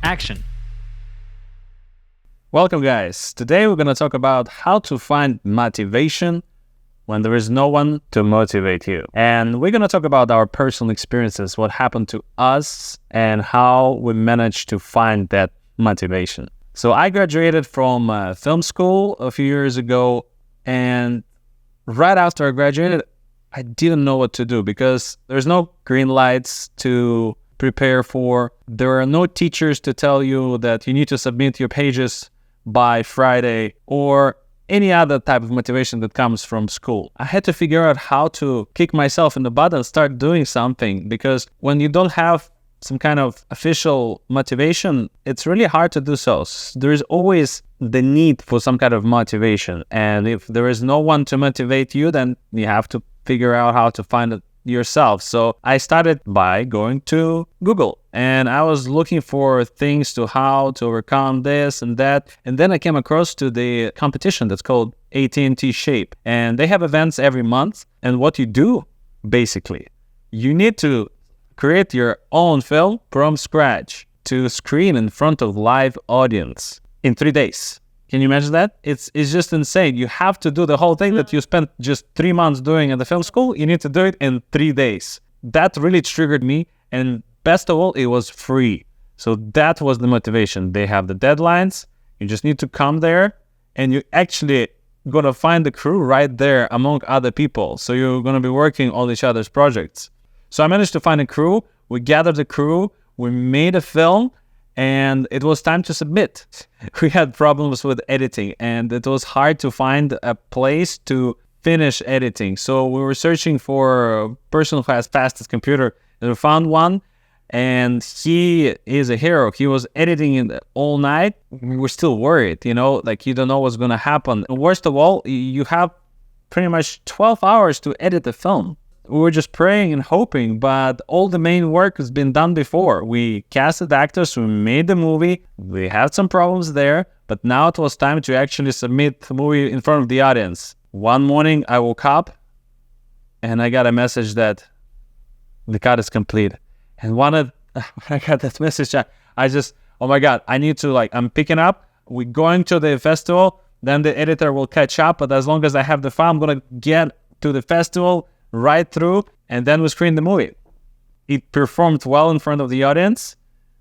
action. Welcome, guys. Today we're going to talk about how to find motivation when there is no one to motivate you. And we're going to talk about our personal experiences, what happened to us, and how we managed to find that motivation. So I graduated from film school a few years ago, and right after I graduated, I didn't know what to do because there's no green lights to prepare for. There are no teachers to tell you that you need to submit your pages by Friday or any other type of motivation that comes from school. I had to figure out how to kick myself in the butt and start doing something, because when you don't have some kind of official motivation, it's really hard to do so. There is always the need for some kind of motivation. And if there is no one to motivate you, then you have to figure out how to find it yourself. So I started by going to Google, and I was looking for things to how to overcome this and that. And then I came across to the competition that's called AT&T Shape, and they have events every month. And what you do, basically, you need to create your own film from scratch to screen in front of live audience in 3 days. Can you imagine that? It's just insane. You have to do the whole thing that you spent just 3 months doing at the film school. You need to do it in 3 days. That really triggered me. And best of all, it was free. So that was the motivation. They have the deadlines. You just need to come there, and you actually going to find the crew right there among other people. So you're going to be working on each other's projects. So I managed to find a crew. We gathered the crew. We made a film. And it was time to submit. We had problems with editing, and it was hard to find a place to finish editing. So we were searching for a person who has fastest computer, and we found one, and he is a hero. He was editing it all night. We were still worried, like you don't know what's going to happen. And worst of all, you have pretty much 12 hours to edit the film. We were just praying and hoping, but all the main work has been done before. We casted actors, we made the movie, we had some problems there, but now it was time to actually submit the movie in front of the audience. One morning I woke up and I got a message that the cut is complete. And when I got that message, I just, oh my God, I need to I'm picking up, we're going to the festival, then the editor will catch up, but as long as I have the file, I'm going to get to the festival, right through, and then we screened the movie. It performed well in front of the audience.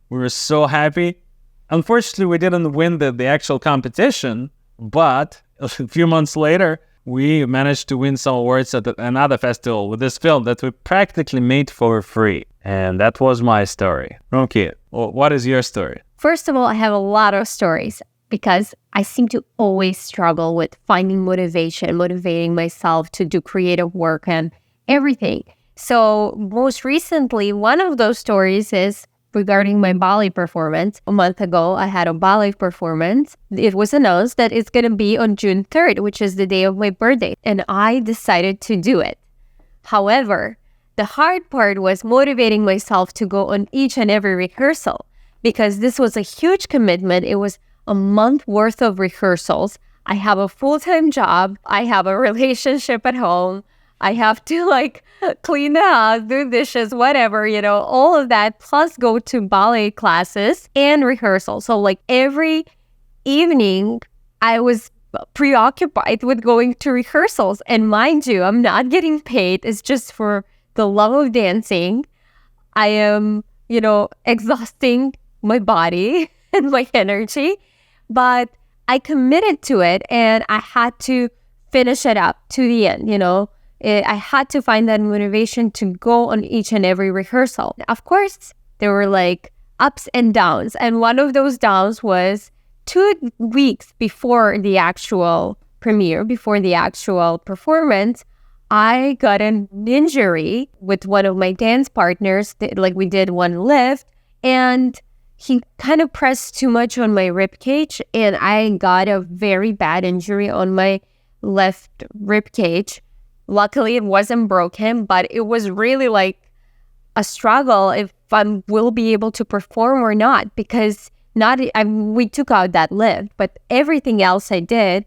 We were so happy. Unfortunately, we didn't win the actual competition, but a few months later, we managed to win some awards at another festival with this film that we practically made for free. And that was my story. Rumikay, what is your story? First of all, I have a lot of stories because I seem to always struggle with finding motivation, motivating myself to do creative work and everything. So most recently, one of those stories is regarding my ballet performance. A month ago, I had a ballet performance. It was announced that it's going to be on June 3rd, which is the day of my birthday, and I decided to do it. However, the hard part was motivating myself to go on each and every rehearsal, because this was a huge commitment. It was a month worth of rehearsals. I have a full-time job. I have a relationship at home. I have to clean the house, do dishes, whatever, all of that, plus go to ballet classes and rehearsals. So every evening I was preoccupied with going to rehearsals. And mind you, I'm not getting paid. It's just for the love of dancing. I am, exhausting my body and my energy, but I committed to it and I had to finish it up to the end, I had to find that motivation to go on each and every rehearsal. Of course, there were ups and downs. And one of those downs was 2 weeks before the actual premiere, before the actual performance, I got an injury with one of my dance partners. We did one lift, and he kind of pressed too much on my rib cage, and I got a very bad injury on my left rib cage. Luckily, it wasn't broken, but it was really a struggle if I will be able to perform or not, because we took out that lift, but everything else I did,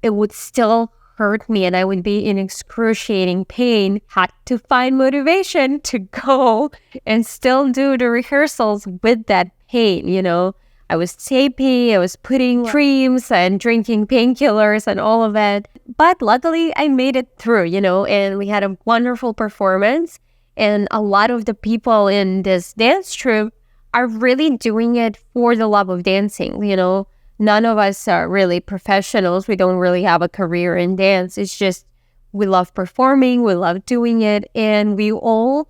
it would still hurt me and I would be in excruciating pain. Had to find motivation to go and still do the rehearsals with that pain, you know. I was taping, I was putting creams and drinking painkillers and all of it. But luckily, I made it through, you know, and we had a wonderful performance. And a lot of the people in this dance troupe are really doing it for the love of dancing, you know. None of us are really professionals. We don't really have a career in dance. It's just we love performing, we love doing it, and we all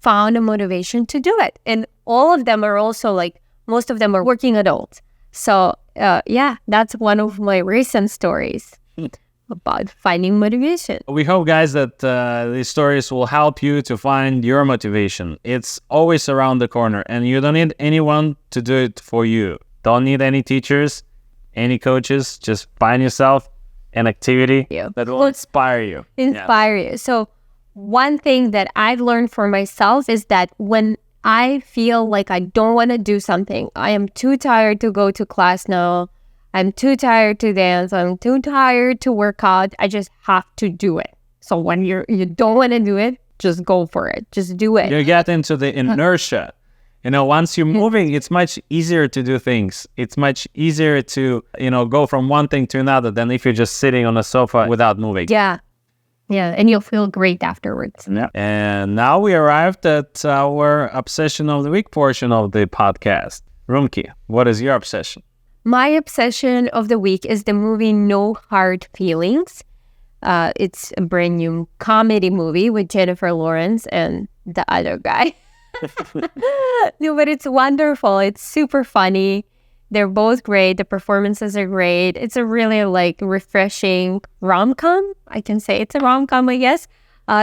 found a motivation to do it. And all of them are also like, most of them are working adults. So yeah, that's one of my recent stories about finding motivation. We hope, guys, that these stories will help you to find your motivation. It's always around the corner, and you don't need anyone to do it for you. Don't need any teachers, any coaches. Just find yourself an activity that will inspire you. You. So one thing that I've learned for myself is that when I feel like I don't want to do something, I am too tired to go to class now, I'm too tired to dance, I'm too tired to work out, I just have to do it. So when you don't want to do it, just go for it. Just do it. You get into the inertia. You know, once you're moving, it's much easier to do things. It's much easier to, you know, go from one thing to another than if you're just sitting on a sofa without moving. Yeah. Yeah, and you'll feel great afterwards. Yeah. And now we arrived at our Obsession of the Week portion of the podcast. Rumikay, what is your obsession? My obsession of the week is the movie No Hard Feelings. It's a brand new comedy movie with Jennifer Lawrence and the other guy. No, but it's wonderful. It's super funny. They're both great. The performances are great. It's a really like refreshing rom-com. I can say it's a rom-com, I guess.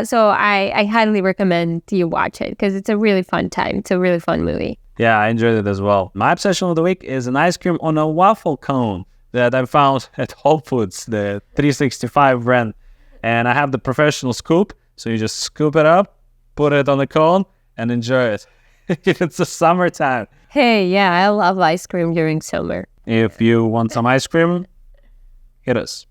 So I highly recommend you watch it because it's a really fun time. It's a really fun movie. Yeah, I enjoyed it as well. My obsession of the week is an ice cream on a waffle cone that I found at Whole Foods, the 365 brand. And I have the professional scoop. So you just scoop it up, put it on the cone, and enjoy it. It's the summertime. Hey, yeah, I love ice cream during summer. If you want some ice cream, hit us.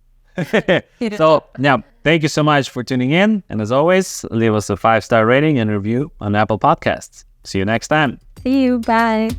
So, now, thank you so much for tuning in. And as always, leave us a 5-star rating and review on Apple Podcasts. See you next time. See you. Bye.